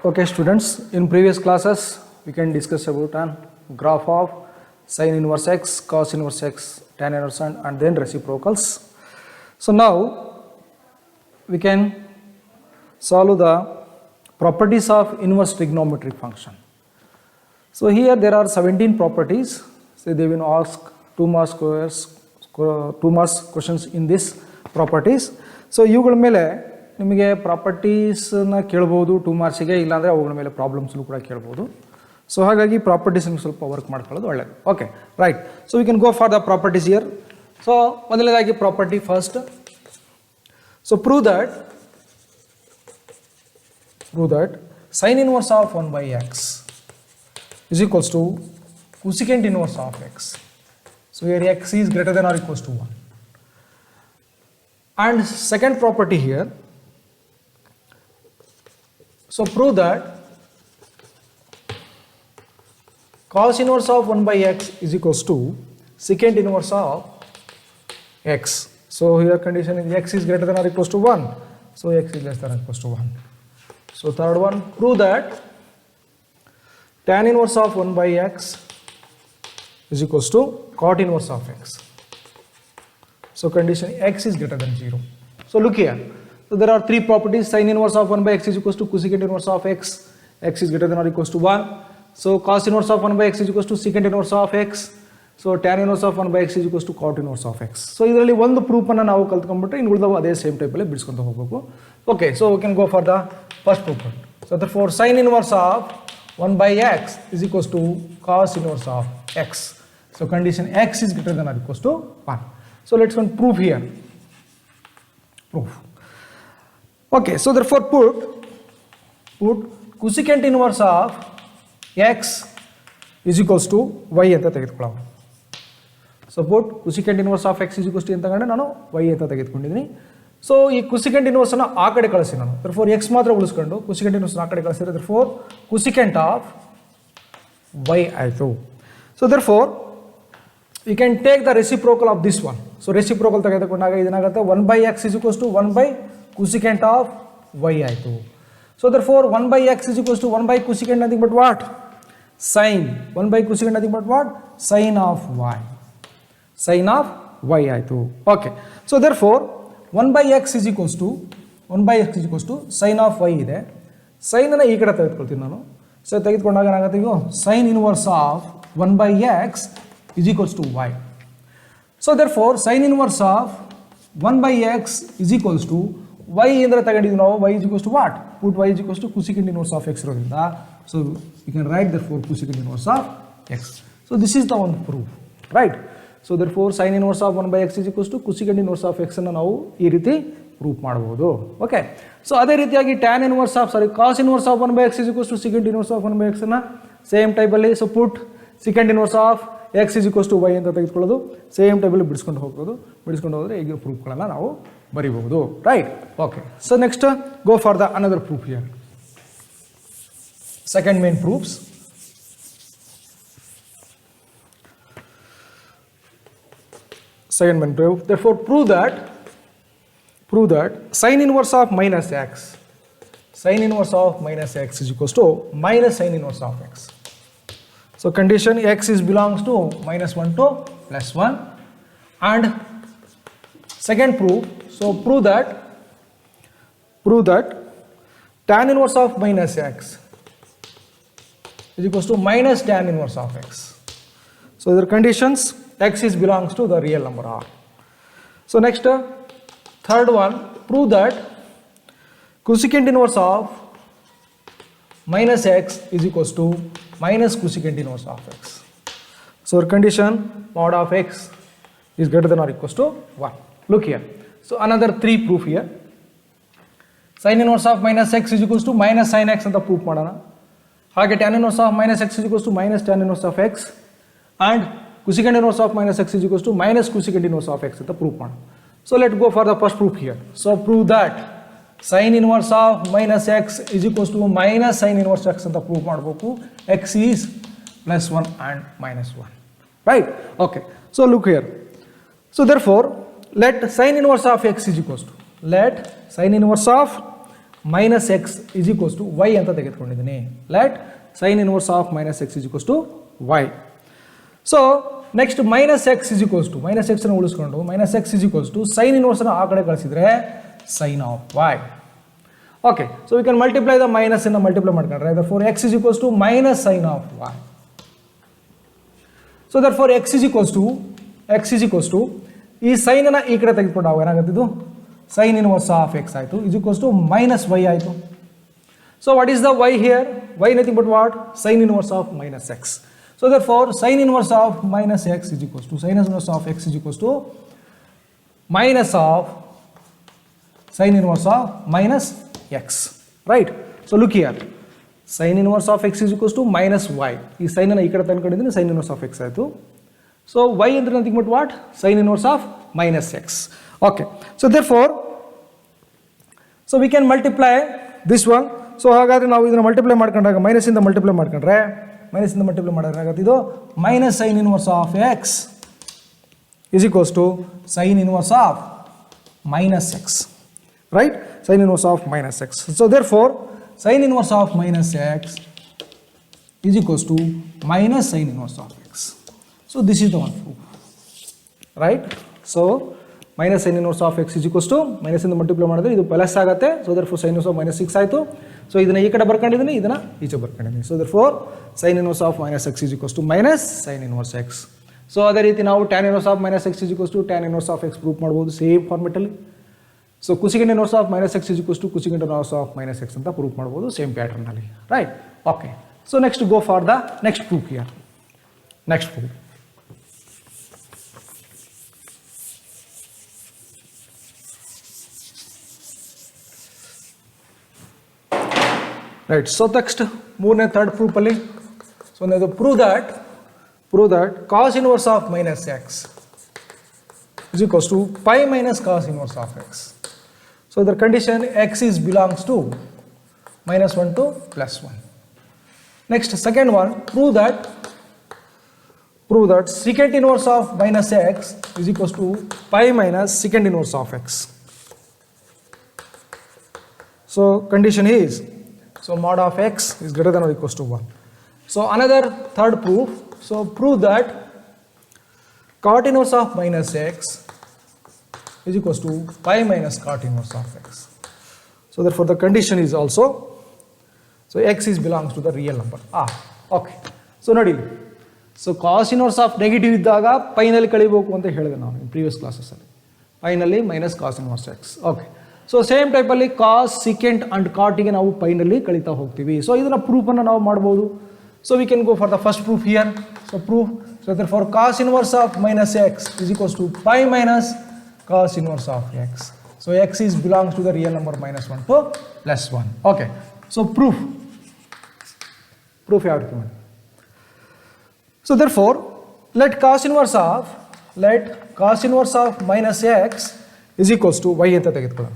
Okay students, in previous classes we can discuss about an graph of sin inverse x, cos inverse x, tan inverse and then reciprocals. So now we can solve the properties of inverse trigonometric function. So here there are 17 properties. So they will ask 2 marks questions in this properties. So ಇವುಗಳ ಮೇಲೆ ನಿಮಗೆ ಪ್ರಾಪರ್ಟೀಸ್ನ ಕೇಳ್ಬೋದು 2 ಮಾರ್ಕ್ಸಿಗೆ, ಇಲ್ಲಾಂದರೆ ಅವುಗಳ ಮೇಲೆ ಪ್ರಾಬ್ಲಮ್ಸ್ನು ಕೂಡ ಕೇಳ್ಬೋದು. So ಹಾಗಾಗಿ ಪ್ರಾಪರ್ಟೀಸ್ನ ಸ್ವಲ್ಪ ವರ್ಕ್ ಮಾಡ್ಕೊಳ್ಳೋದು ಒಳ್ಳೆಯದು. Okay right. So we can go for the properties here. So ಮೊದಲನೇದಾಗಿ property first. So prove that sin inverse of 1 by x is equals to cosecant inverse of x. So here x is greater than or equals to 1. And second property here, so prove that cos inverse of 1 by x is equals to secant inverse of x. So here condition is x is greater than or equals to 1. So x is less than or equals to 1. So third one, prove that tan inverse of 1 by x is equals to cot inverse of x. So condition x is greater than 0. So look here. So there are three properties. Sin inverse of 1 by x is equals to cosecant inverse of x. X is greater than or equals to 1. So cos inverse of 1 by x is equals to secant inverse of x. So tan inverse of 1 by x is equals to cot inverse of x. So ಇದರಲ್ಲಿ ಒಂದು proof ಅನ್ನು ನಾವು ಕಲ್ತ್ಕೊಂಡ್ಬಿಟ್ರೆ ಇನ್ನು ಉಳಿದವು ಅದೇ same type ಅಲ್ಲಿ ಬಿಡಿಸ್ಕೊಂತ ಹೋಗಬೇಕು. Okay, so we can go for the first proof. So therefore sin inverse of 1 by x is equals to cos inverse of x. So condition x is greater than or equals to 1. So let's one proof here. Proof. Okay, so therefore put cosecant inverse of x is equals to y ಅಂತ ತೆಗೆದುಕೊಳ್ಳೋಣ. So put cosecant inverse of x is equals to ಅಂತ ತಗೊಂಡೆ ನಾನು y ಅಂತ ತೆಗೆದುಕೊಂಡಿದ್ದೀನಿ. So ಈ cosecant inverse ಅನ್ನು ಆ ಕಡೆ ಕಳಿಸಿ ನಾನು. therefore x ಮಾತ್ರ ಉಳಿಸ್ಕೊಂಡು cosecant inverse ಆ ಕಡೆ ಕಳಿಸಿದ್ರೆ therefore cosecant of y ಆಯಿತು. So therefore we can take the reciprocal of this one. So reciprocal ತೆಗೆದುಕೊಂಡಾಗ ಇದೇನಾಗುತ್ತೆ 1 by x is equals to 1 by cosecant of y ಆಯಿತು. So therefore 1 by x is equals to 1 by cosecant nothing but what? Sin. 1 by cosecant nothing but what? Sin of y. Sin of y ಆಯಿತು. Okay. So therefore 1 by x is equals to sin of y ಇದೆ. sin ಅನ್ನು ಈ ಕಡೆ ತೆಗೆದುಕೊಳ್ತೀನಿ ನಾನು. So ತೆಗೆದುಕೊಂಡಾಗ ಏನಾಗುತ್ತೆ ಈಗ sin inverse of 1 by x is equals to y. So therefore sin inverse of 1 by x is equals to y ಅಂದ್ರೆ ತಗೊಂಡಿದ್ದೀವಿ ನಾವು y is equals to what? Put y is equals to cosecant inverse of x ಇರೋದ್ರಿಂದ so you can write therefore cosecant inverse of x. So this is the one proof, right? So therefore sin inverse of 1 by x is equals to cosecant inverse of x ಅನ್ನು ನಾವು ಈ ರೀತಿ proof ಮಾಡಬಹುದು. Okay, so ಅದೇ ರೀತಿಯಾಗಿ tan inverse of cos inverse of 1 by x is equals to secant inverse of 1 by x ಅನ್ನು same ಟೈಪಲ್ಲಿ so put secant inverse of x is equals to y ಅಂತ ತೆಗೆದುಕೊಳ್ಳೋದು ಸೇಮ್ ಟೈಪಲ್ಲಿ ಬಿಡಿಸ್ಕೊಂಡು ಹೋದರೆ ಈಗ ಪ್ರೂಫ್ಗಳನ್ನು ನಾವು ಬರೀಬಹುದು, right? Okay, so next go for the another proof here. Second main proofs. Second main proof. Therefore prove that sin inverse of minus x is equals to minus sin inverse of x. So condition x is belongs to minus 1 to plus 1. And second proof, so prove that tan inverse of minus x is equals to minus tan inverse of x. So there are conditions x is belongs to the real number r. So next third one, prove that cosecant inverse of minus x is equals to minus cosecant inverse of x. So our condition mod of x is greater than or equals to 1. Look here. So another three proof here. Sin inverse of minus x is equals to minus sin x ಅಂತ proof ಮಾಡೋಣ. ಹಾಗೆ tan inverse of minus x is equals to minus tan inverse of x and cosecant inverse of minus x is equals to minus cosecant inverse of x ಅಂತ proof ಮಾಡೋಣ. So let's go for the first proof here. So prove that sin inverse of minus x is equals to minus sin inverse x ಅಂತ proof ಮಾಡಬೇಕು. x is plus 1 and minus 1, right? Okay, so look here. So therefore let sin inverse of x is equals to, let sin inverse of minus x is equals to y ಅಂತ ತೆಗೆದುಕೊಂಡಿದ್ದೀನಿ. Let sine inverse of minus x is equals to y. So next minus x is equals to minus ಎಕ್ಸನ್ನು ಉಳಿಸ್ಕೊಂಡು minus x is equals to sine ಇನ್ವರ್ಸನ್ನು ಆ ಕಡೆ ಕಳಿಸಿದರೆ sine of y. Okay, so we can multiply the minus ಅನ್ನು multiply ಮಾಡ್ಕೊಂಡ್ರೆ therefore x is equals to minus sin of y. So therefore x is equals to ಈ sign ಅನ್ನ ಈ ಕಡೆ ತೆಗೆದುಕೊಂಡು ನಾವು ಏನಾಗುತ್ತೆ ಇದು ಸೈನ್ ಇನ್ವರ್ಸ್ ಆಫ್ x ಆಯಿತು is equals to minus y ಆಯಿತು. So what is the y here? y nothing but what? Sin inverse of minus x. So therefore sin inverse of minus x is equals to sin inverse of x is equals to minus of sin inverse of minus x, right? So look here, sin inverse of x is equals to minus y. ಈ sign ಅನ್ನು ಈ ಕಡೆ ತಂದ್ಕೊಂಡಿದ್ದೀನಿ, sin inverse of x ಆಯಿತು. So y ಅಂದ್ರೆ nothing but what? Sin inverse of minus x. Okay, so therefore so we can multiply this one. So ಹಾಗಾದ್ರೆ ನಾವು ಇದನ್ನ multiply ಮಾಡ್ಕೊಂಡಾಗ ಮೈನಸ್ ಇಂದ ಮಲ್ಟಿಪ್ಲೈ ಮಾಡ್ಕೊಂಡ್ರೆ ಮಾಡಿದ್ರೆ ಆಗುತ್ತೆ ಇದು minus sine inverse of x is equals to sin inverse of minus x, right? Sin inverse of minus x. So therefore sin inverse of minus x is equals to minus sin inverse of x. So this is the one proof, right? So minus sin inverse of x is equals to minus ಇಂದ multiply ಮಾಡಿದ್ರೆ ಇದು plus ಆಗುತ್ತೆ. So therefore sin inverse of minus 6 ಆಯಿತು. So ಇದನ್ನ ಈ ಕಡೆ ಬರ್ಕೊಂಡಿದ್ದೀನಿ, ಇದನ್ನ ಈಚೆ ಬರ್ಕೊಂಡಿದ್ದೀನಿ. So therefore sin inverse of minus x is equals to minus sin inverse x. So ಅದೇ ರೀತಿ ನಾವು tan inverse of minus x is equals to tan inverse of x ಪ್ರೂಫ್ ಮಾಡ್ಬೋದು ಸೇಮ್ ಫಾರ್ಮೆಟಲ್ಲಿ. So cosecant inverse of minus x is equals to cosecant inverse of minus x ಅಂತ proof ಮಾಡ್ಬೋದು same ಪ್ಯಾಟರ್ನಲ್ಲಿ, right? Okay, so next go for the next proof here. Next proof, right? So next ಮೂರನೇ third ಪ್ರೂಫಲ್ಲಿ so ನಾವು prove that cos inverse of minus x is equals to pi minus cos inverse of x. So the condition x is belongs to minus 1 to plus 1. Next, second one, prove that secant inverse of minus x is equals to pi minus secant inverse of x. So condition is, so mod of x is greater than or equals to 1. So another third proof, so prove that cot inverse of minus x is equals to pi minus cot inverse of x. So therefore the condition is also, so x is belongs to the real number. Okay. So ನೋಡಿ, so cos inverse of negative ಇದ್ದಾಗ ಪೈನಲ್ಲಿ ಕಳಿಬೇಕು ಅಂತ ಹೇಳಿದೆ ನಾವು previous ಕ್ಲಾಸಸ್ಸಲ್ಲಿ, ಪೈನಲ್ಲಿ minus cos inverse x. Okay, so same ಟೈಪಲ್ಲಿ ಕಾಸ್ ಸಿಕೆಂಟ್ ಅಂಡ್ ಕಾಟಿಗೆ ನಾವು ಪೈನಲ್ಲಿ ಕಳೀತಾ ಹೋಗ್ತೀವಿ. ಸೊ ಇದನ್ನ ಪ್ರೂಫನ್ನು ನಾವು ಮಾಡ್ಬೋದು. So we can go for the first proof here. So proof, so therefore cos inverse of minus x is equals to pi minus cos inverse of x. So x is belongs to the real number minus 1 to plus 1. Okay, so proof ಯಾವ ರೀತಿ ಮಾಡಿ? So therefore let cos inverse of minus x is equals to y ಅಂತ ತೆಗೆದುಕೊಳ್ಳೋಣ.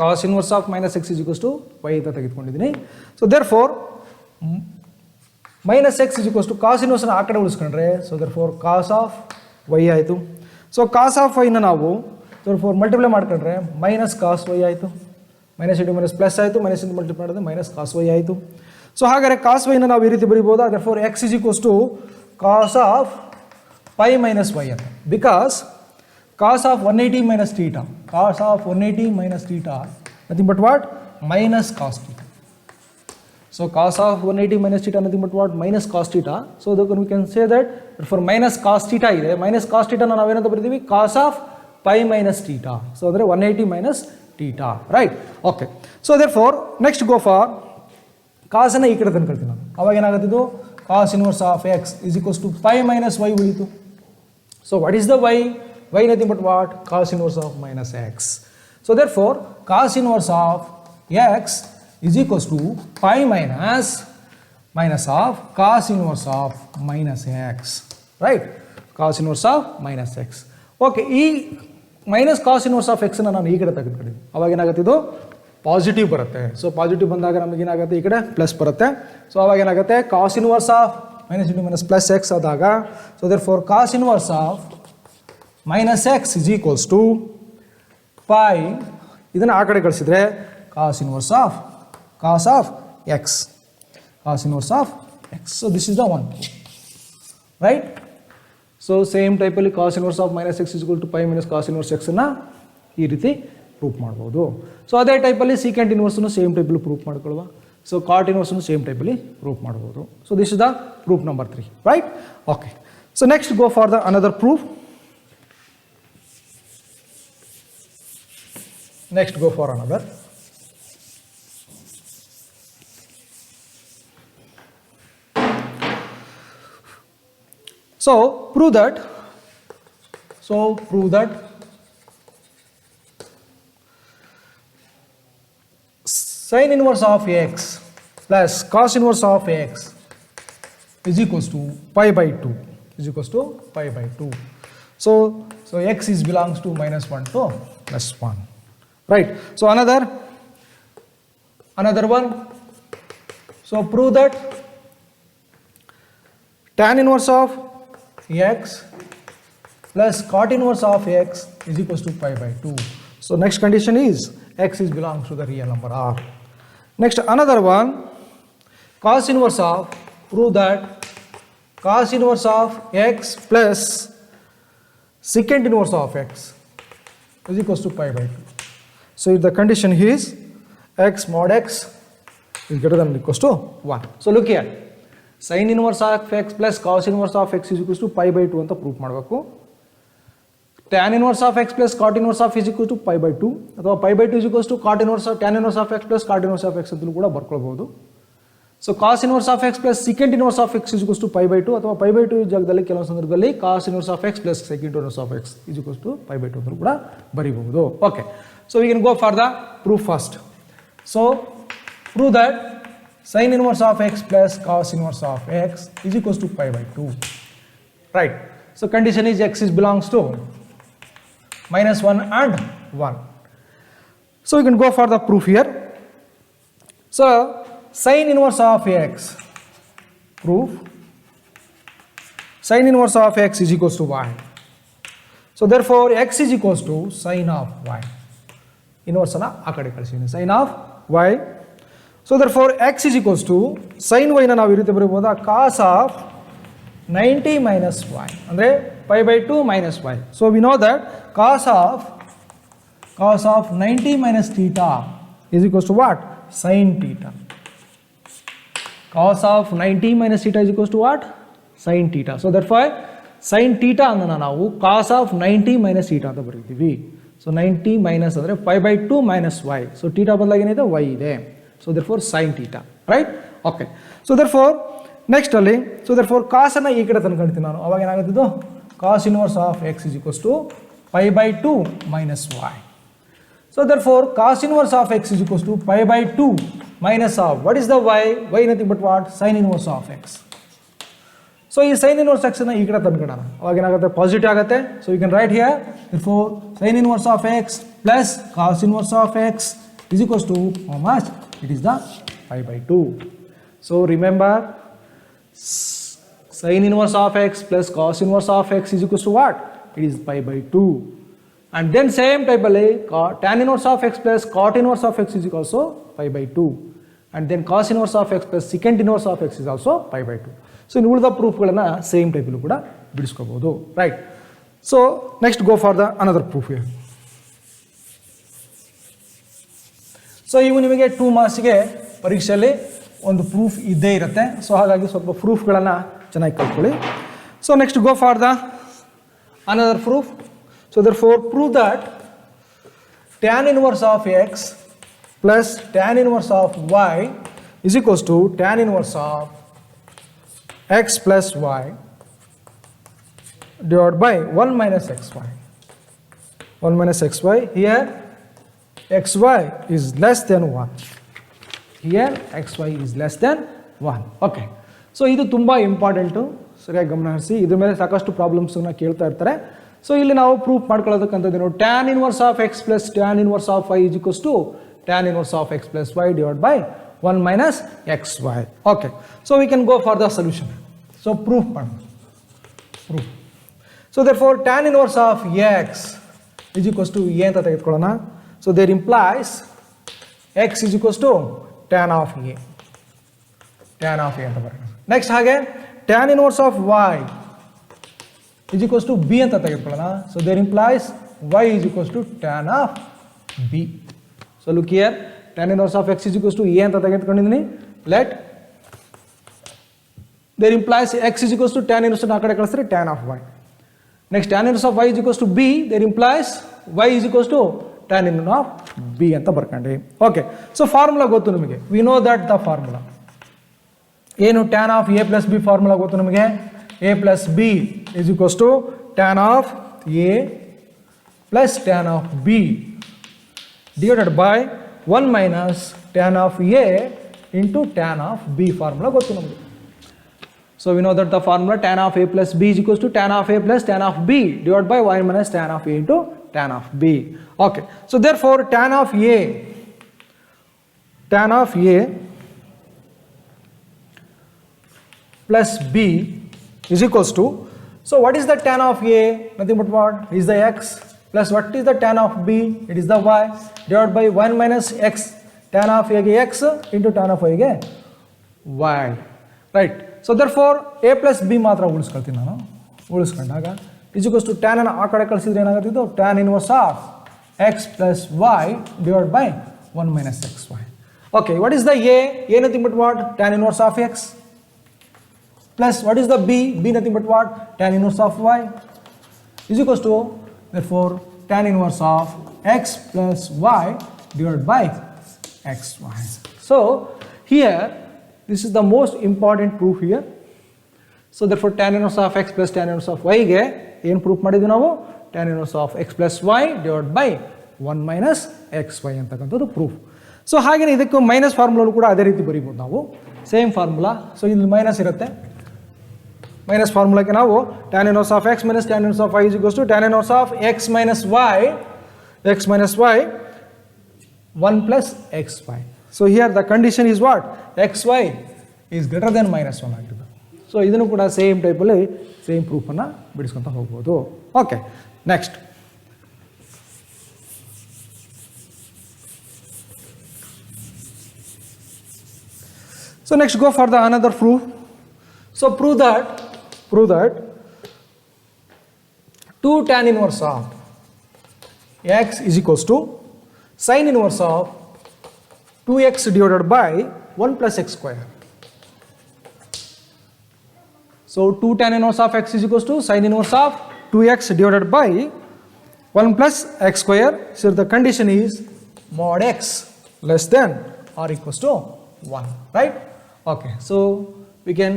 cos inverse of minus x is equals to y ಅಂತ ತೆಗೆದುಕೊಂಡಿದ್ದೀನಿ. So therefore minus x is equals to cos inverse ಆ ಕಡೆ ಉಳಿಸ್ಕೊಂಡ್ರೆ so therefore cos of y ಆಯಿತು. So cos of y ನ ನಾವು therefore multiply ಮಾಡ್ಕೊಂಡ್ರೆ ಮೈನಸ್ cos y ಆಯಿತು. Minus into minus plus ಆಯಿತು, ಮೈನಸ್ ಇಂಟು ಮಲ್ಟಿಪ್ಲೈ ಮಾಡಿದ್ರೆ ಮೈನಸ್ cos y ಆಯಿತು. ಸೊ ಹಾಗಾದರೆ cos y ನ ನಾವು ಈ ರೀತಿ ಬರೀಬೋದಾ? therefore x is equals to cos of pi minus y ಅಂತ, because cos of 180 minus theta, cos of 180 minus theta nothing but what? Minus cos theta. So cos of 180 minus theta nothing but what? Minus cos theta. So we can say that for minus cos theta ಇದೆ, minus cos theta ನಾವು ಏನಂತ ಬರೀತೀವಿ? cos of pi minus theta. So ಅಂದರೆ 180 minus theta, right? Okay. So therefore next go for cos ಅನ್ನು ಈ ಕಡೆ ತಂದ್ಕೊಳ್ತೀನಿ ನಾನು. ಅವಾಗ ಏನಾಗುತ್ತೆ ಇದು? cos inverse of x is equals to pi minus y ಉಳಿತು. So what is the y? Y nothing but what? Cos inverse of minus x. So therefore cos inverse of x is equals to pi minus of cos inverse of minus x, right? Cos inverse of minus x. Okay, ಈ minus cos inverse of x ನಾನು ಈ ಕಡೆ ತೆಗೆದುಕೊಂಡಿದ್ದೀನಿ. ಅವಾಗ ಏನಾಗುತ್ತೆ ಇದು? Positive ಬರುತ್ತೆ. So positive ಬಂದಾಗ ನಮಗೆ ಏನಾಗುತ್ತೆ? ಈ ಕಡೆ ಪ್ಲಸ್ ಬರುತ್ತೆ. ಸೊ ಅವಾಗ ಏನಾಗುತ್ತೆ? Cos inverse of minus into minus plus x ಆದಾಗ so therefore cos inverse of minus x is equals to pi, ಇದನ್ನು ಆ ಕಡೆ ಕಳಿಸಿದ್ರೆ cos inverse of x. Cos inverse of x. So this is the one proof. Right? So same type ಅಲ್ಲಿ cos inverse of minus x is equal to pi minus cos inverse x ಅನ್ನ ಈ ರೀತಿ proof ಮಾಡ್ಬೋದು. So ಅದೇ ಟೈಪಲ್ಲಿ secant ಇನ್ವರ್ಸನ್ನು same ಟೈಪಲ್ಲಿ proof ಮಾಡ್ಕೊಳ್ಳುವ. So cot ಇನ್ವರ್ಸನ್ನು same ಟೈಪಲ್ಲಿ proof ಮಾಡ್ಬೋದು. So this is the proof number 3. Right? Okay. So next go for the another proof. Next go for another. So prove that sin inverse of x plus cos inverse of x is equals to pi by 2 is equals to pi by 2. So x is belongs to minus 1 to plus 1. Right? So another one. So prove that tan inverse of x plus cot inverse of x is equals to pi by 2. So next condition is x is belongs to the real number r. Next another one, cos inverse of, prove that cos inverse of x plus secant inverse of x is equals to pi by 2. So if the condition is x mod x is greater than or equals to 1. So look here, sin inverse of x plus cos inverse of x is equals to pi by 2 ಅಂತ proof ಮಾಡಬೇಕು. tan inverse of x plus cot inverse of x is equals to pi by 2 ಅಥವಾ pi by 2 is equals to cot inverse of tan inverse of x plus cot inverse of x ಅಂತಲೂ ಕೂಡ ಬರ್ಕೊಳ್ಬಹುದು. So cos inverse of x plus secant inverse of x is equals to pi by 2 ಅಥವಾ pi by 2 ಜಾಗದಲ್ಲಿ ಕೆಲವು ಸಂದರ್ಭದಲ್ಲಿ cos inverse of x plus secant inverse of x is equals to pi by 2 ಅಂತಲೂ ಕೂಡ ಬರೀಬಹುದು. Okay. So we can go for the proof first. So prove that sin inverse of x plus cos inverse of x is equals to pi by 2. Right? So condition is x is belongs to minus 1 and 1. So we can go for the proof here. So sin inverse of x, proof sin inverse of x is equals to y. So therefore x is equals to sin of y. Inverse ಅನ್ನು ಆ ಕಡೆ ಕಳಿಸಿದ್ದೀನಿ, sin of y. So therefore x is equals to sin y ನ ನಾವು ಈ ರೀತಿ ಬರೀಬಹುದು, cos of 90 minus y ಅಂದರೆ pi by 2 minus y. So we know that cos of 90 minus theta is equals to what? Sin theta. Cos of 90 minus theta is equals to what? Sin theta. So therefore sin theta ಅನ್ನು ನಾವು cos of 90 minus theta ಅಂತ ಬರೀತೀವಿ. So 90 minus ಅಂದರೆ pi by 2 minus y. So theta ಬದಲಾಗಿ ಏನಿದೆ? y ಇದೆ. So therefore sin theta. Right? Okay. So therefore next ಅಲ್ಲಿ, so therefore cos ಅನ್ನು ಈ ಕಡೆ ತಂದ್ಕೊಳ್ತೀನಿ ನಾನು. ಅವಾಗ ಏನಾಗುತ್ತಿದ್ದು? Cos inverse of x is equals to pi by 2 minus y. So therefore cos inverse of x is equals to pi by 2 minus of, what is the y? Y nothing but what? Sin inverse of x. So ಈ sin inverse x ಅನ್ನು ಈ ಕಡೆ ತಂದ್ಕೊಳ್ಳೋಣ. ಅವಾಗ ಏನಾಗುತ್ತೆ? Positive ಆಗುತ್ತೆ. So you can write here, therefore sin inverse of x plus cos inverse of x is equals to how much? It is the pi by 2. So remember, sin inverse of x plus cos inverse of x is equals to what? It is pi by 2. And then same type ಅಲ್ಲಿ tan inverse of x plus cot inverse of x is also pi by 2. And then cos inverse of x plus secant inverse of x is also pi by 2. So ಇನ್ನು ಉಳಿದ ಪ್ರೂಫ್ಗಳನ್ನು same ಟೈಪಲ್ಲೂ ಕೂಡ ಬಿಡಿಸ್ಕೋಬಹುದು. Right? So next go for the another proof here. So ಇವು ನಿಮಗೆ 2 ಮಾರ್ಕ್ಸ್ಗೆ ಪರೀಕ್ಷೆಯಲ್ಲಿ ಒಂದು proof ಇದ್ದೇ ಇರುತ್ತೆ. ಸೊ ಹಾಗಾಗಿ ಸ್ವಲ್ಪ ಪ್ರೂಫ್ಗಳನ್ನು ಚೆನ್ನಾಗಿ ಕಲ್ತ್ಕೊಳ್ಳಿ. So next go for the another ಪ್ರೂಫ್. ಸೊ therefore prove that tan inverse of x plus tan inverse of y is equals to tan inverse of x plus y divided by 1 minus xy. 1 minus xy. Here xy is less than 1. Here xy is less than 1. Okay. So ಇದು ತುಂಬ important, ಸರಿಯಾಗಿ ಗಮನ ಹರಿಸಿ. ಇದ್ರ ಮೇಲೆ ಸಾಕಷ್ಟು ಪ್ರಾಬ್ಲಮ್ಸನ್ನ ಕೇಳ್ತಾ ಇರ್ತಾರೆ. ಸೊ ಇಲ್ಲಿ ನಾವು proof ಮಾಡ್ಕೊಳ್ಳೋದಕ್ಕಂಥದ್ದೇನು? tan inverse of x plus tan inverse of y is equals to tan inverse of x plus y divided by 1 minus xy. Okay. So we can go for the solution. So proof ಮಾಡೋಣ. Proof. So therefore tan inverse of x is equals to a ಅಂತ ತೆಗೆದುಕೊಳ್ಳೋಣ. So there implies x is equals to tan of a. Tan of a ಅಂತ ಬರೋಣ. Next ಹಾಗೆ tan inverse of y is equals to b ಅಂತ ತೆಗೆದುಕೊಳ್ಳೋಣ. So there implies y is equals to tan of b. So look here, tan inverse of x is equals to a ಅಂತ ತೆಗೆದುಕೊಂಡಿದ್ದೀನಿ. Let there implies x is equals to tan inverse ಆ ಕಡೆ ಕಳಿಸಿದ್ರೆ tan of y. Next tan inverse of y is equals to b, there implies y is equals to tan inverse of b ಅಂತ ಬರ್ಕೊಂಡ್ವಿ. Okay, so formula ಗೊತ್ತು ನಿಮಗೆ. V know that the formula ಏನು, tan of a plus b formula ಗೊತ್ತು ನಮಗೆ. a plus b is equals to tan of a plus tan of b divided by 1 minus tan of a into tan of b formula ಗೊತ್ತು ನಮಗೆ. So we know that the formula tan of a plus b is equals to tan of a plus tan of b divided by 1 minus tan of a into tan of b. Okay, so therefore tan of a plus b is equals to, so what is the tan of a? Nothing but what is the x plus what is the tan of b? It is the y divided by 1 minus x. Tan of a ಗೆ x into tan of y ಗೆ y, right? So therefore a plus b ಮಾತ್ರ ಉಳಿಸ್ಕೊಳ್ತೀನಿ ನಾನು. ಉಳಿಸ್ಕೊಂಡಾಗ is equals to tan ಅನ್ನು ಆ ಕಡೆ ಕಳಿಸಿದ್ರೆ ಏನಾಗುತ್ತಿದ್ದು tan inverse of x plus y divided by 1 minus xy. Okay, what is the a? A nothing but what? Tan inverse of x plus what is the b? B nothing but what? Tan inverse of y is equals to, therefore tan inverse of x plus y divided by xy. So here this is the most important proof here. So therefore tan inverse of x plus tan inverse of y ಗೆ ಏನು proof ಮಾಡಿದ್ವಿ ನಾವು? tan inverse of x plus y divided by 1 minus xy ಅಂತಕ್ಕಂಥದ್ದು proof. So ಹಾಗೆಯೇ ಇದಕ್ಕೆ minus formula ಕೂಡ ಅದೇ ರೀತಿ ಬರೀಬೋದು ನಾವು, ಸೇಮ್ ಫಾರ್ಮುಲಾ. ಸೊ ಇಲ್ಲಿ ಮೈನಸ್ ಇರುತ್ತೆ. ಮೈನಸ್ ಫಾರ್ಮುಲಾಕ್ಕೆ ನಾವು tan inverse of x minus tan inverse of y is equals to tan inverse of x minus y 1 plus xy. So here the condition is what? xy is greater than minus 1 ಆಗಿರುತ್ತೆ. So ಇದನ್ನು ಕೂಡ same ಟೈಪಲ್ಲಿ same ಪ್ರೂಫನ್ನು ಬಿಡಿಸ್ಕೊತ ಹೋಗ್ಬೋದು. Okay, next so next go for the another proof. So prove that 2 tan inverse of x is equals to sin inverse of 2x divided by 1 plus x square. So 2 tan inverse of x is equals to sin inverse of 2x divided by 1 plus x square. So the condition is mod x less than or equals to 1, right? Okay, so we can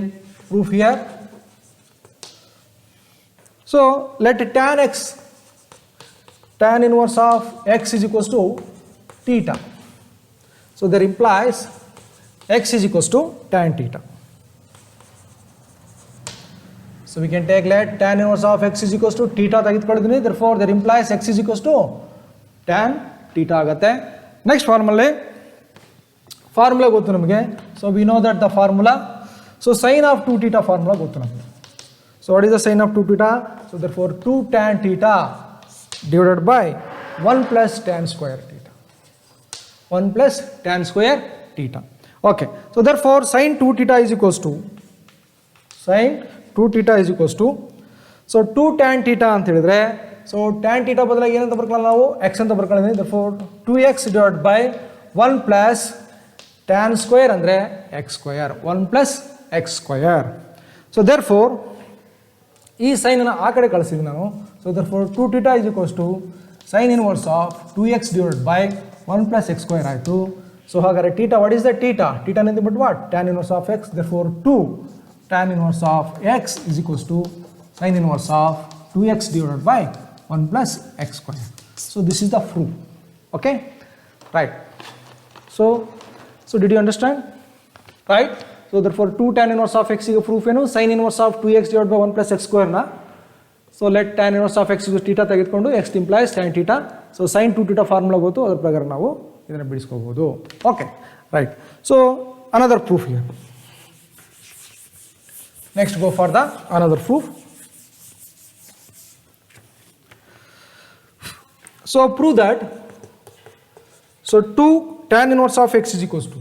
prove here. So let tan inverse of x is equals to theta. So there implies x is equals to tan theta. So we can take let tan inverse of x is equals to theta ತೆಗೆದುಕೊಳ್ಳಿದ್ದೀನಿ. Therefore there implies x is equals to tan theta ಆಗುತ್ತೆ. Next formula ಗೊತ್ತು ನಮಗೆ. So we know that the formula. So sine of 2 theta formula ಗೊತ್ತು ನಮಗೆ. So what is the sine of 2 theta? So therefore 2 tan theta divided by 1 plus tan square theta. 1 plus tan square theta. Okay, so therefore sin 2 theta is equals to so 2 tan theta ಅಂತ ಹೇಳಿದ್ರೆ, so tan theta ಬದಲಾಗಿ ಏನಂತ ಬರ್ಕೊಳ್ಳೋಣ ನಾವು? x ಅಂತ ಬರ್ಕೊಳ್ಳೋಣ. therefore 2x divided by 1 plus tan square ಅಂದರೆ x square, 1 plus x square. So therefore ಈ sign ಅನ್ನು ಆ ಕಡೆ ಕಳಿಸಿದ್ವಿ ನಾನು. So therefore 2 theta is equals to sin inverse of 2x divided by 1 plus x square ಆಯಿತು. So ಹಾಗಾದ್ರೆ theta, what is the theta? Theta nothing but what? Tan inverse of x. therefore 2 tan inverse of x is equals to sin inverse of 2x divided by 1 plus x square. So this is the proof. Okay, right? So did you understand? Right? So therefore 2 tan inverse of x is a proof ಏನು? sin inverse of 2x divided by 1 plus x square na. So let tan inverse of x is theta ತೆಗೆದುಕೊಂಡು x implies tan theta. So sin 2 theta formula ಗೊತ್ತು, ಅದರ ಪ್ರಕಾರ ನಾವು ಇದನ್ನು ಬಿಡಿಸ್ಕೋಬಹುದು. Okay, right? So another proof here. Next go for the another proof. So prove that 2 tan inverse of x is equals to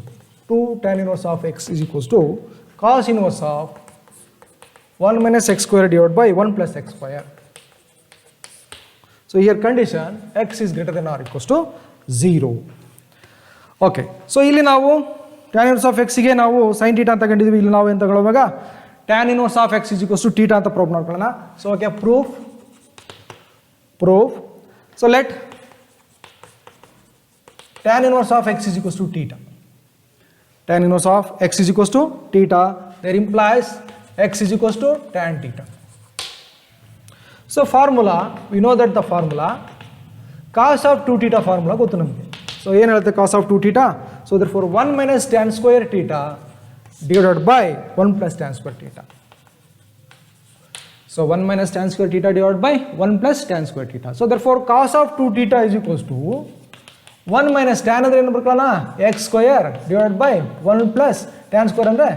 2 tan inverse of x is equals to cos inverse of 1 minus x square divided by 1 plus x square. So here condition x is greater than or equals to 0. Okay, so ಇಲ್ಲಿ ನಾವು tan inverse of x ಗೆ ನಾವು sin theta ಅಂತ ತಗೊಂಡಿದ್ದೀವಿ. ಇಲ್ಲಿ ನಾವು ಏನು ತಗೊಳ್ಳುವಾಗ tan inverse of x is equals to theta ಅಂತ ಪ್ರೂವ್ ಮಾಡ್ಕೊಳ್ಳೋಣ. So okay, proof. So let tan inverse of x is equals to theta. Tan inverse of x is equals to theta. There implies x is equals to tan theta. So formula, we know that the formula cos of 2 theta formula ಗೊತ್ತು ನಮಗೆ. So ಏನು ಹೇಳುತ್ತೆ cos of 2 theta? So therefore 1 minus tan square theta divided by 1 plus tan square theta. So 1 minus tan square theta divided by 1 plus tan square theta. So therefore cos of 2 theta is equals to 1 minus tan ಅಂದ್ರೆ ಏನು ಬರ್ಕೊಳ್ಳೋಣ x square divided by 1 plus tan square ಅಂದ್ರೆ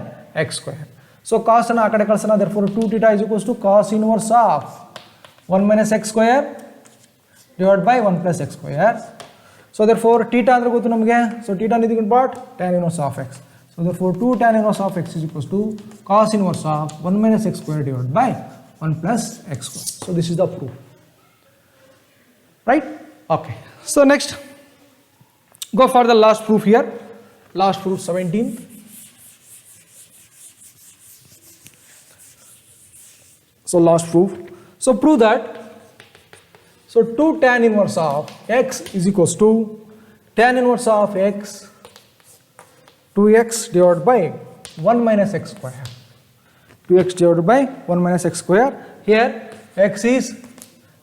x square. So cos ಅನ್ನು ಆ ಕಡೆ ಕಳಿಸೋಣ. Therefore 2 theta is equals to cos inverse of 1 minus x square divided by 1 plus x square. So therefore theta ಅಂದ್ರೆ ಗೊತ್ತು ನಮಗೆ. So theta is equal to tan inverse of x. So therefore 2 tan inverse of x is equals to cos inverse of 1 minus x square divided by 1 plus x square. So this is the proof. Right? Okay. So next, go for the last proof here. Last proof 17. So last proof. So prove that. So 2 tan inverse of x is equals to tan inverse of x 2x divided by 1 minus x square. 2x divided by 1 minus x square. Here x is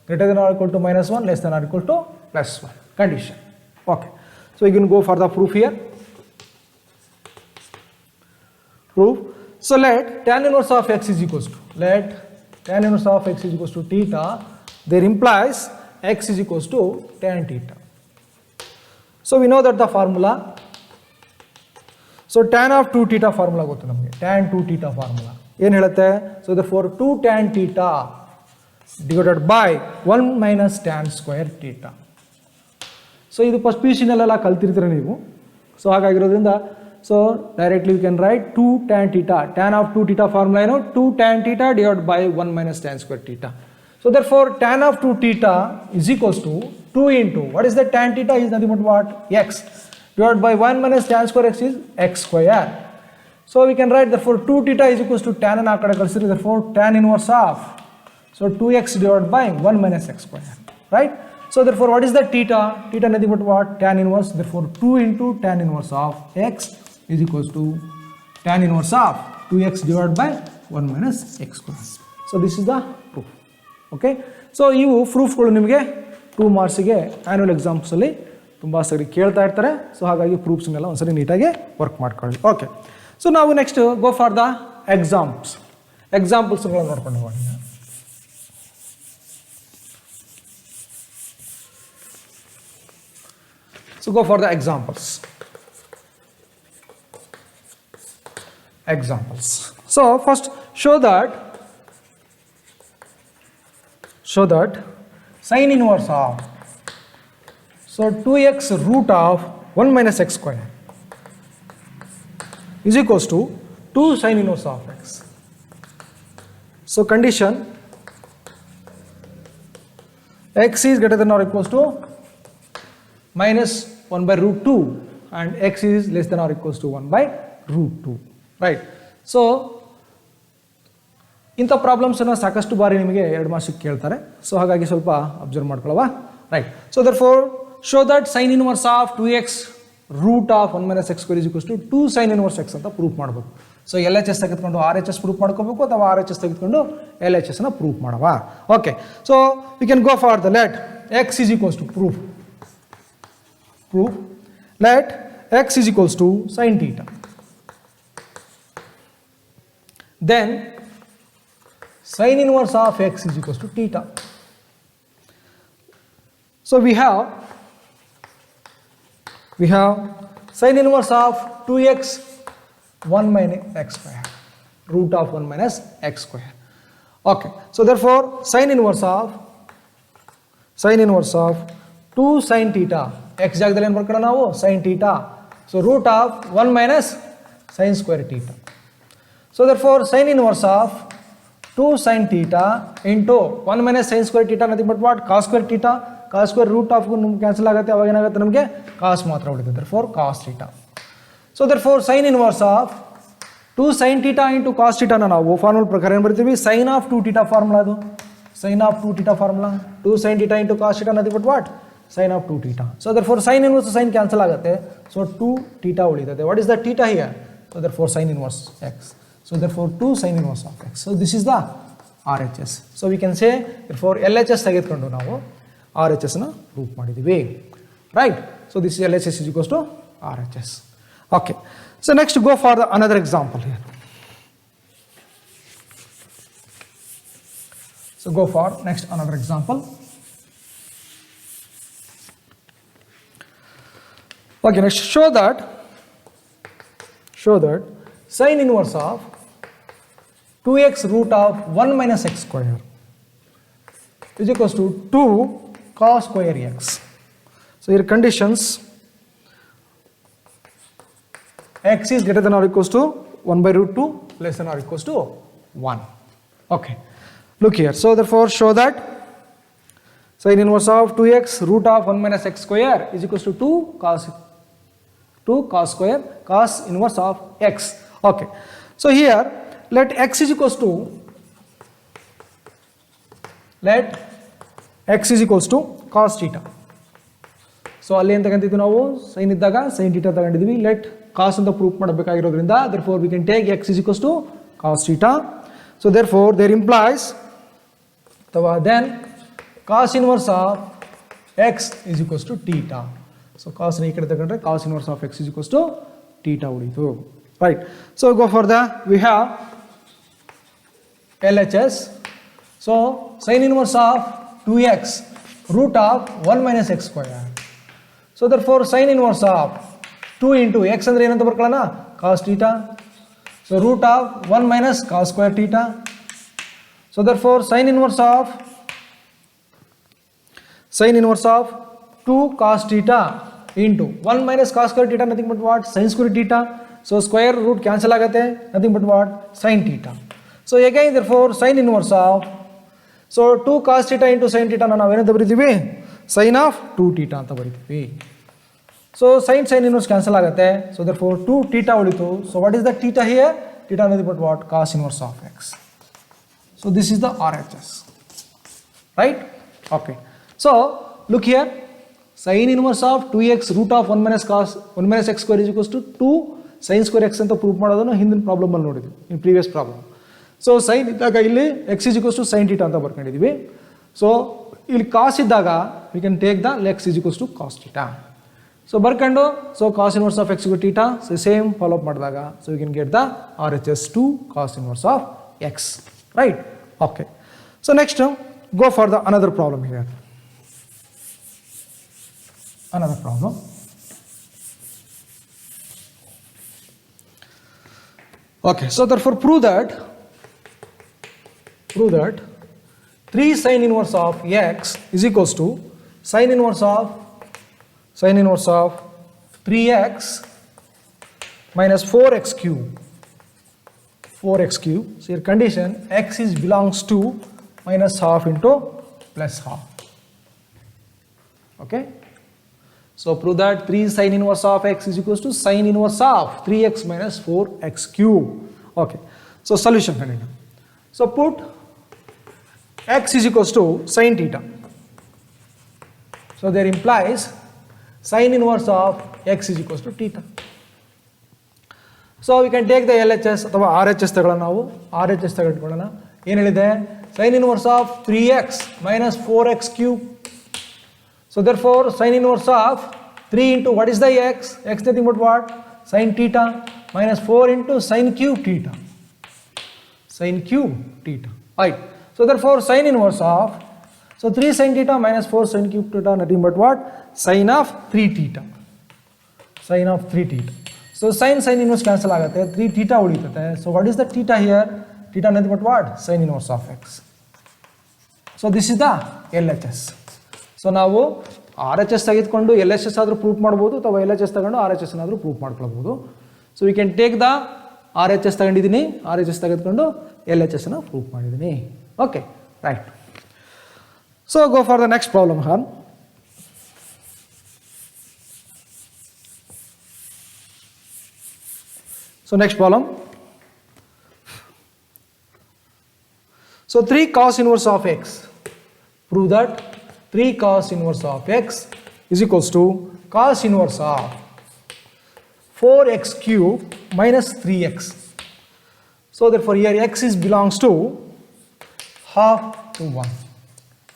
greater than or equal to minus 1, less than or equal to plus 1. Condition. Okay. So you can go for the proof here. Proof. So let tan inverse of x is equals to, let tan inverse of x is equals to theta. There implies x is equals to tan theta. So we know that the formula. So tan of 2 theta formula ಗೊತ್ತು ನಮಗೆ. Tan 2 theta formula ಏನು ಹೇಳುತ್ತೆ? So therefore 2 tan theta divided by 1 minus tan square theta. So ಇದು first P U C ನಲ್ಲೆಲ್ಲ ಕಲ್ತಿರ್ತೀರ ನೀವು. So ಹಾಗಾಗಿರೋದ್ರಿಂದ so directly we can write 2 tan theta. Tan of 2 theta formula ಏನು 2 tan theta divided by 1 minus tan square theta. So therefore tan of 2 theta is equals to 2 into what is the tan theta is nothing but what x divided by 1 minus tan square x is x square. So we can write therefore 2 theta is equals to tan and akade kalsiri, therefore tan inverse of, so 2x divided by 1 minus x square, right? So therefore what is the theta? Theta nothing but what? Tan inverse. Therefore 2 into tan inverse of x is equals to tan inverse of 2x divided by 1 minus x square. So this is the proof. Okay, so ಇವು ಪ್ರೂಫ್ಗಳು ನಿಮಗೆ 2 ಮಾರ್ಕ್ಸಿಗೆ annual ಎಕ್ಸಾಮ್ಸಲ್ಲಿ ತುಂಬ ಸರಿ ಕೇಳ್ತಾ ಇರ್ತಾರೆ. So ಹಾಗಾಗಿ ಪ್ರೂಫ್ಸ್ನೆಲ್ಲ ಒಂದ್ಸರಿ ನೀಟಾಗಿ work ಮಾಡ್ಕೊಳ್ಳಿ. ಓಕೆ, ಸೊ ನಾವು ನೆಕ್ಸ್ಟ್ ಗೋ ಫಾರ್ ದ ಎಕ್ಸಾಂಪಲ್ಸ್ಗಳನ್ನ ನೋಡ್ಕೊಂಡು ಹೋಗೋಣ. So go for the examples. So first show that sin inverse of, so 2x root of 1 minus x square is equals to 2 sin inverse of x. So condition x is greater than or equals to minus 1 by root 2 and x is less than or equals to 1 by root 2, right? So ಇಂಥ ಪ್ರಾಬ್ಲಮ್ಸನ್ನು ಸಾಕಷ್ಟು ಬಾರಿ ನಿಮಗೆ 2 ಮಾರ್ಕ್ಸಿಗೆ ಕೇಳ್ತಾರೆ. So ಹಾಗಾಗಿ ಸ್ವಲ್ಪ observe ಮಾಡ್ಕೊಳ್ಳೋವ, right? So therefore show that sine inverse of 2x root of 1 minus x square is equals to 2 sin inverse x ಅಂತ proof ಮಾಡಬೇಕು. ಸೊ ಎಲ್ ಎಚ್ ಎಸ್ ತೆಗೆದುಕೊಂಡು ಆರ್ ಎಚ್ ಎಸ್ ಪ್ರೂಫ್ ಮಾಡ್ಕೋಬೇಕು ಅಥವಾ R H S ತೆಗೆದುಕೊಂಡು L H S ಅನ್ನು proof ಮಾಡವ. Okay, so we can go for the let x is equals to proof let x is equals to sine theta. Then sin inverse of x is equals to theta. So we have sin inverse of 2x 1 minus x square, root of 1 minus x square. Okay, so therefore sin inverse of 2 sin theta x ಜಾಗದಲ್ಲಿ ಏನು ಬರ್ಕೊಳ್ಳೋಣ ನಾವು sin theta. So root of 1 minus sin square theta. So therefore sin inverse of 2 sin theta into 1 minus sin square theta nothing but what cos square theta. Cos square root of cancel ಆಗುತ್ತೆ, ಅವಾಗ ಏನಾಗುತ್ತೆ ನಮಗೆ cos ಮಾತ್ರ ಉಳಿಯುತ್ತೆ. therefore cos theta. So therefore sin inverse of 2 sin theta into cos theta ನ ನಾವು formula ಪ್ರಕಾರ ಏನು ಬರ್ತೀವಿ sin of 2 theta ಫಾರ್ಮುಲಾ ಅದು sin of 2 theta formula 2 sin theta into cos theta nothing but what sin of 2 theta. So therefore sin inverse sin cancel ಆಗುತ್ತೆ, so 2 theta ಉಳಿಯುತ್ತೆ. what is the theta here? So therefore sin inverse x. So therefore 2 sin inverse of x. So this is the RHS. So we can say therefore LHS ತೆಗೆದುಕೊಂಡು ನಾವು RHS ನ proof ಮಾಡಿದೀವಿ, right? So this is LHS is equals to RHS. Okay, so next go for the another example here. So go for next another example. Okay, next show that sin inverse of 2x root of 1 minus x square is equals to 2 cos square x. So here conditions x is greater than or equals to 1 by root 2 less than or equals to 1. Okay, look here. So therefore show that sin inverse of 2x root of 1 minus x square is equals to 2 cos square cos inverse of x. Okay, so here let x is equals to cos theta. So ಅಲ್ಲಿ ಏನು ತಗೊಂಡಿದ್ವಿ ನಾವು sin ಇದ್ದಾಗ sin theta ತಗೊಂಡಿದ್ವಿ. let cos ಅಂತ proof ಮಾಡಬೇಕಾಗಿರೋದ್ರಿಂದ therefore we can take x is equals to cos theta. So therefore there implies then cos inverse of x is equals to theta. So cos ನ ಈ ಕಡೆ ತಗೊಂಡ್ರೆ cos inverse of x is equals to theta ಉಳಿತು, right? So go for the we have LHS. So sin inverse of 2x root of 1 minus x square. So therefore sin inverse of 2 into x ಅಂದ್ರೆ ಏನಂತ ಬರ್ಕೊಳ್ಳೋಣ cos theta. So root of 1 minus cos square theta. So therefore sin inverse of 2 cos theta into 1 minus cos square theta nothing but what sin square theta. So square root cancel ಆಗುತ್ತೆ, nothing but what sin theta. So again therefore sin inverse of 2 cos theta into sin theta ನಾವು ಏನಂತ ಬರೀತೀವಿ sin of 2 theta ಅಂತ ಬರೀತೀವಿ. So sin inverse cancel ಆಗುತ್ತೆ, so therefore 2 theta ಉಳಿತು. So what is the theta here? Theta nothing but what cos inverse of x. So this is the RHS, right? Okay, so look here, sin inverse of 2x root of 1 minus x square is equals to 2 sin square x ಅಂತ proof ಮಾಡೋದನ್ನು ಹಿಂದಿನ problem ಅಲ್ಲಿ ನೋಡಿದ್ವಿ, in previous problem. So sine ಇದ್ದಾಗ ಇಲ್ಲಿ x is equals to sin theta ಅಂತ ಬರ್ಕೊಂಡಿದ್ದೀವಿ. So ಇಲ್ಲಿ cos ಇದ್ದಾಗ we can take the x is equals to cos theta. So ಬರ್ಕೊಂಡು so cos inverse of x equal to theta. So same follow up ಮಾಡಿದಾಗ so we can get the RHS 2 cos inverse of x, right? Okay, so next go for the another problem here. Another problem. Okay, so therefore prove that 3 sin inverse of x is equals to sin inverse of 3x minus 4x cube. So your condition x is belongs to minus half into plus half. Okay, so prove that 3 sin inverse of x is equals to sin inverse of 3x minus 4x cube. Okay, so solution condition. So put x is equals to sin theta. So there implies sin inverse of x is equals to theta. So we can take the LHS ಅಥವಾ RHS ತಗೊಳ್ಳೋಣ. ನಾವು RHS ತಗೊಂಡ್ಕೊಳ್ಳೋಣ. ಏನು ಹೇಳಿದೆ sin inverse of 3x minus 4x cube. So therefore sin inverse of 3 into what is the x nothing but what sin theta minus 4 into sin cube theta, right? So therefore sin inverse of 3 sin theta minus 4 sin cube theta nothing but what sin of 3 theta. So sin inverse cancel ಆಗುತ್ತೆ, 3 theta ಉಳಿಯುತ್ತೆ. So what is the theta here? Theta nothing but what sin inverse of x. So this is the LHS. So ನಾವು R H S ತೆಗೆದುಕೊಂಡು L H S ಆದರೂ proof ಮಾಡ್ಬೋದು ಅಥವಾ L H S ತಗೊಂಡು R H S ಆದರೂ proof ಮಾಡ್ಕೊಳ್ಬೋದು. So we can take the R H S ತಗೊಂಡಿದ್ದೀನಿ, R H S ತೆಗೆದುಕೊಂಡು ಎಲ್ ಎಚ್ ಎಸ್ನ ಪ್ರೂಫ್ ಮಾಡಿದ್ದೀನಿ. Okay, right. So go for the next problem ಹಾನ್. So next problem. So 3 cos inverse of x. Prove that 3 cos inverse of x is equals to cos inverse of 4x cube minus 3x. So therefore here x is belongs to half to 1.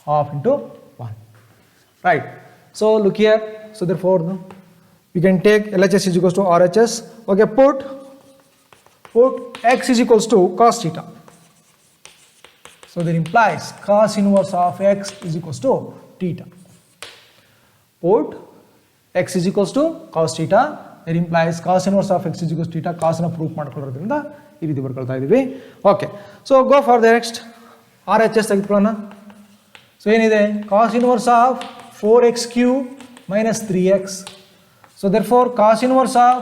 Half into 1. Right. So look here. So therefore we can take LHS is equals to RHS. Okay, put x is equals to cos theta. So that implies cos inverse of x is equals to theta. Put x is equals to cos theta. That implies cos inverse of x is equals to theta. Cos na proof ಮಾಡ್ಕೊಳ್ಳೋದ್ರಿಂದ ಈ ರೀತಿ ಬರ್ಕೊಳ್ತಾ ಇದೀವಿ. Okay. So go for the next RHS ತೆಗೆದುಕೊಳ್ಳೋಣ. So ಏನಿದೆ cos inverse of 4x cube minus 3x. So therefore cos inverse of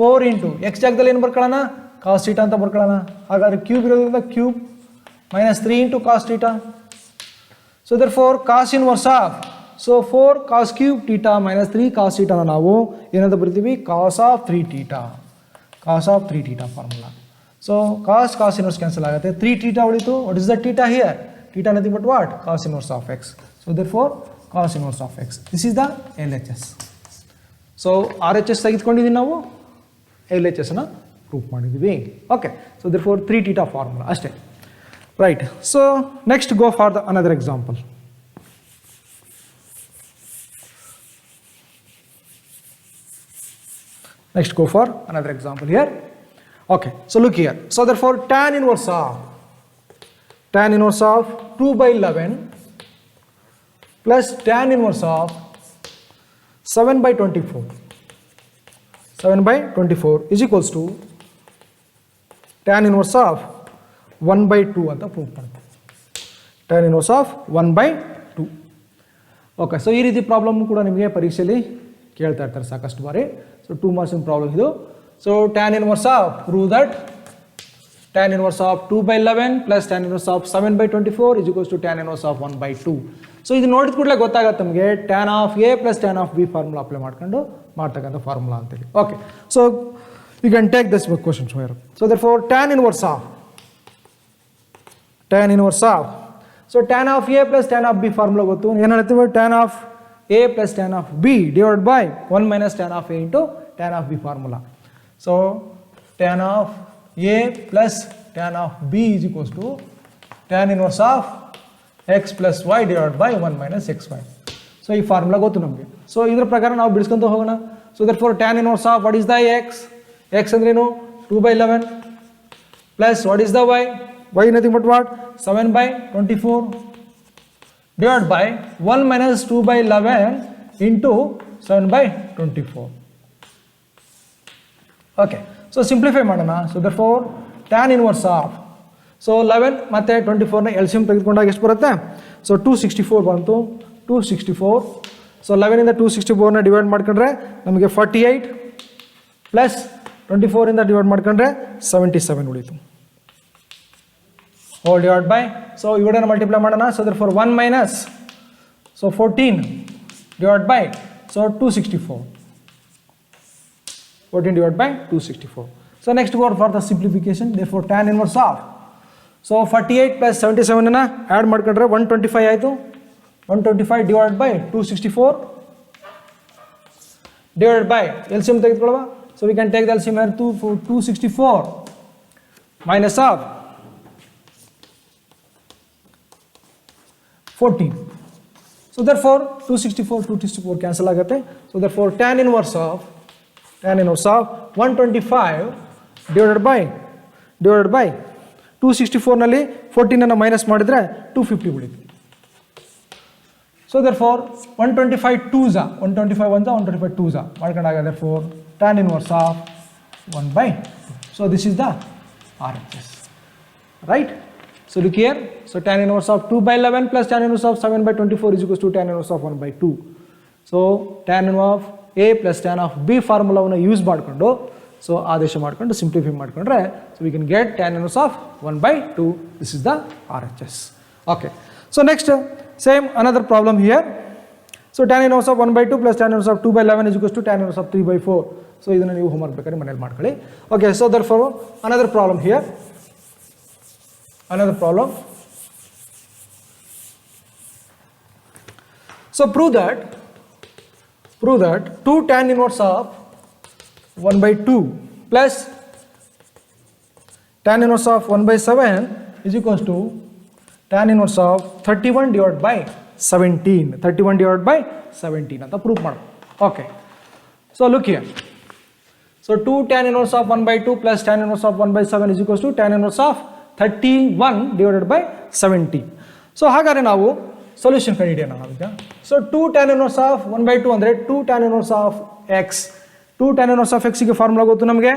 4 into x ಜಾಗದಲ್ಲಿ ಏನು ಬರ್ಕೊಳ್ಳೋಣ, cos theta ಅಂತ ಬರ್ಕೊಳ್ಳೋಣ. ಹಾಗಾದ್ರೆ ಕ್ಯೂಬ್ ಇರೋದ್ರಿಂದ cube minus 3 into cos theta. So therefore cos inverse of, so 4 cos cube theta minus 3 cos theta ನಾವು ಏನಂತ ಬರೀತೀವಿ, cos of 3 theta. Cos of 3 theta formula. So cos inverse cancel ಆಗುತ್ತೆ, 3 theta ಉಳಿತು. What is the theta here? Theta nothing but what? Cos inverse of x. So therefore cos inverse of x. This is the LHS. So RHS ತೆಗೆದುಕೊಂಡಿದ್ದೀವಿ ನಾವು, LHS ನ proof ಮಾಡಿದ್ದೀವಿ. Okay, so therefore 3 theta formula ಅಷ್ಟೇ. Right. So next go for the another example. Next go for another example here. Okay, so look here. So therefore tan inverse of 2/11 plus tan inverse of 7/24. 7/24 is equals to tan inverse of 1/2 ಅಂತ prove ಮಾಡ್ತೀವಿ. tan inverse of 1/2. Okay, so ಈ ರೀತಿ problem ಕೂಡ ನಿಮಗೆ ಪರೀಕ್ಷೆಯಲ್ಲಿ ಕೇಳ್ತಾ ಇರ್ತಾರೆ ಸಾಕಷ್ಟು ಬಾರಿ. ಸೊ 2 marks ಪ್ರಾಬ್ಲಮ್ ಇದು. So tan inverse of, prove that tan inverse of 2/11 plus tan inverse of 7/24 is equals to tan inverse of 1/2. So ಇದು ನೋಡಿದ ಕೂಡಲೇ ಗೊತ್ತಾಗತ್ತೆ ನಮಗೆ tan of a plus tan of b formula apply ಮಾಡ್ಕೊಂಡು ಮಾಡ್ತಕ್ಕಂಥ formula ಅಂತೇಳಿ. Okay, so you can take this question here. So therefore tan inverse of, so tan of a plus tan of b formula ಗೊತ್ತು. ಏನು ಹೇಳ್ತೀವಿ, tan of a plus tan of b divided by 1 minus tan of a into tan of b formula. So tan of a plus tan of b is equals to tan inverse of x plus y divided by 1 minus xy. So ಈ formula ಗೊತ್ತು ನಮಗೆ. So ಇದ್ರ ಪ್ರಕಾರ ನಾವು ಬಿಡಿಸ್ಕೊಂತ ಹೋಗೋಣ. So therefore tan inverse of, what is the x ಅಂದ್ರೇನು 2/11 plus what is the y nothing but what 7/24 divided by 1 minus 2/11 into 7/24. Okay, so simplify ಮಾಡೋಣ. So therefore tan inverse of, so 11 ಮತ್ತೆ 24 ನ LCM ತೆಗೆದುಕೊಂಡಾಗ ಎಷ್ಟು ಬರುತ್ತೆ, so 264 ಬಂತು. 264, so 11 ಇಂದ 264 ನ ಡಿವೈಡ್ ಮಾಡ್ಕೊಂಡ್ರೆ ನಮಗೆ 48 ಪ್ಲಸ್ 24 ಇಂದ ಡಿವೈಡ್ ಮಾಡ್ಕೊಂಡ್ರೆ 77 ಉಳಿತು. All divided by, so ಇವೆರಡನ್ನ ಮಲ್ಟಿಪ್ಲೈ ಮಾಡೋಣ. So therefore 1 minus, so 14 divided by, so 264. 14 divided by 264. So next go for the simplification. Therefore tan inverse of, so 48 plus 77 ಅನ್ನ ಆಡ್ ಮಾಡ್ಕೊಂಡ್ರೆ 125 ಆಯಿತು. 125 divided by 264 divided by LCM ತೆಗೆದುಕೊಳ್ಳುವ. So we can take the LCM here, 264 minus of 14. So therefore 264 cancel ಆಗುತ್ತೆ. So therefore tan inverse of 125 divided by 264 ನಲ್ಲಿ 14 ಅನ್ನು minus ಮಾಡಿದ್ರೆ 250 ಉಳಿತು. So therefore 125 2s, 125 1s, 125 2s ಮಾಡ್ಕೊಂಡಾಗ therefore tan inverse of 1/2. So this is the RHS, right? So look here. So tan inverse of 2/11 plus tan inverse of 7/24 is equals to tan inverse of 1/2. So tan of A plus tan of B ಫಾರ್ಮುಲಾವನ್ನು use ಮಾಡಿಕೊಂಡು so ಆದೇಶ ಮಾಡಿಕೊಂಡು simplify ಮಾಡಿಕೊಂಡ್ರೆ so we can get tan inverse of 1/2. This is the RHS. Okay, so next same another problem here. So tan inverse of 1/2 plus tan inverse of 2/11 is equals to tan inverse of 3/4. So ಇದನ್ನು ನೀವು homework ಬೇಕಾದ್ರೆ ಮನೇಲಿ ಮಾಡ್ಕೊಳ್ಳಿ. Okay, so therefore another problem here. Another problem. So prove that 2 tan inverse of 1/2 plus tan inverse of 1/7 is equals to tan inverse of 31 divided by 17. 31 divided by 17 ಅಂತ prove ಮಾಡು. Okay, so look here. So 2 tan inverse of 1/2 plus tan inverse of 1/7 is equals to tan inverse of 31 divided by 17. So ಹಾಗಾದರೆ ನಾವು solution ಕಂಡುಹಿಡಿಯೋಣ ನಾವೀಗ. So 2 tan inverse of 1/2 ಅಂದರೆ 2 tan inverse of x. 2 tan inverse of x ಗೆ formula ಗೊತ್ತು ನಮಗೆ.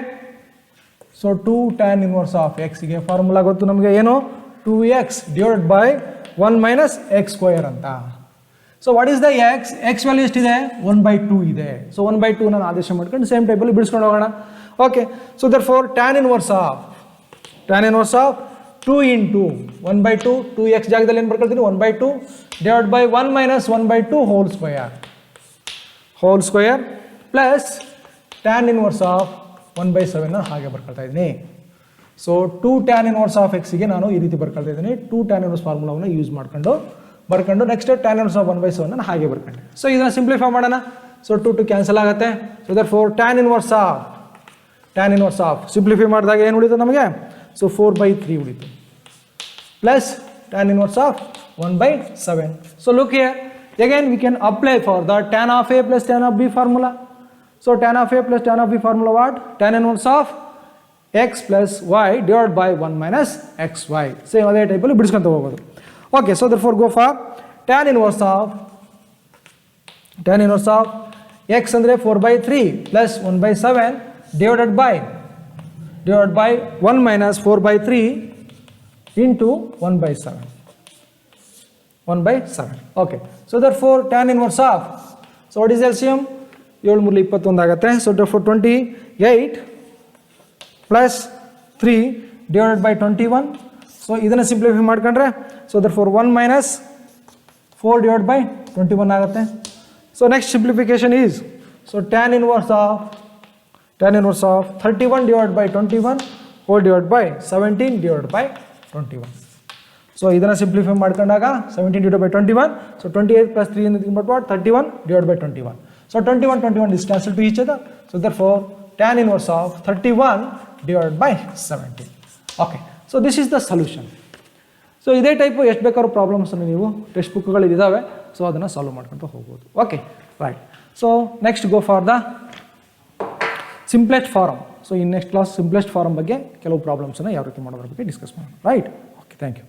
So 2 tan inverse of x ಗೆ formula ಗೊತ್ತು ನಮಗೆ ಏನು, 2x divided by 1 minus x square ಅಂತ. So what is the x value ಎಷ್ಟಿದೆ, 1/2 ಇದೆ. ಸೊ 1/2 ನಾನು ಆದೇಶ ಮಾಡ್ಕೊಂಡು ಸೇಮ್ ಟೈಪಲ್ಲಿ ಬಿಡಿಸ್ಕೊಂಡು ಹೋಗೋಣ. Okay, so therefore tan inverse of 2 into 1/2, 2x ಜಾಗದಲ್ಲಿ ಏನು ಬರ್ಕೊಳ್ತೀನಿ, 1/2 divided by 1 minus 1/2 whole square plus tan inverse of 1/7 ನಾನು ಹಾಗೆ ಬರ್ಕೊಳ್ತಾ ಇದ್ದೀನಿ. So 2 tan inverse of x ಗೆ ನಾನು ಈ ರೀತಿ ಬರ್ಕೊಳ್ತಾ ಇದ್ದೀನಿ. 2 tan inverse ಫಾರ್ಮುಲಾವನ್ನು ಯೂಸ್ ಬರ್ಕೊಂಡು ನೆಕ್ಸ್ಟ್ tan inverse of 1/7 ನಾನು ಹಾಗೆ ಬರ್ಕೊಂಡೆ. ಸೊ ಇದನ್ನು ಸಿಂಪ್ಲಿಫೈ ಮಾಡೋಣ. ಸೊ 2 ಕ್ಯಾನ್ಸಲ್ ಆಗುತ್ತೆ. So therefore tan inverse of simplify ಮಾಡಿದಾಗ ಏನು ಉಳಿತು ನಮಗೆ, ಸೊ 4/3 ಉಳಿತು plus tan inverse of 1/7. So look here, again we can apply for the tan of a plus tan of b formula. So tan of a plus tan of b formula what, tan inverse of x plus y divided by 1 minus xy. Same ಅದೇ ಟೈಪಲ್ಲಿ ಬಿಡಿಸ್ಕೊಂತ ಹೋಗೋದು. Okay, so therefore go for tan inverse of x ಅಂದರೆ 4/3 plus 1/7 divided by 1 minus 4/3 into 1/7. Okay, so therefore tan inverse of, so what is LCM, 7 3 21 ಆಗುತ್ತೆ. So therefore 28 plus 3 divided by 21. So ಇದನ್ನು simplify ಮಾಡ್ಕೊಂಡ್ರೆ so therefore 1 minus 4 divided by 21 ಆಗುತ್ತೆ. So next simplification is, so tan inverse of 31 divided by 21 whole divided by 17 divided by 21. So ಇದನ್ನು simplify ಮಾಡ್ಕೊಂಡಾಗ 17 divided by 21. So 28 plus 3 into what, 31 divided by 21. So 21 is cancelled to each other. So therefore tan inverse of 31 divided by 17. Okay, so this is the solution. So ಇದೇ type ಎಷ್ಟು ಬೇಕಾದ್ರೂ ಪ್ರಾಬ್ಲಮ್ಸನ್ನು ನೀವು text ಬುಕ್ಗಳಲ್ಲಿ ಇದ್ದಾವೆ, so ಅದನ್ನು solve ಮಾಡ್ಕೊತ ಹೋಗ್ಬೋದು. Okay, right. So next go for the simplest form. So in next class simplest form ಬಗ್ಗೆ ಕೆಲವು ಪ್ರಾಬ್ಲಮ್ಸನ್ನು ಯಾವ ರೀತಿ ಮಾಡೋದ್ರ ಬಗ್ಗೆ ಡಿಸ್ಕಸ್ ಮಾಡೋಣ. Right, okay, thank you.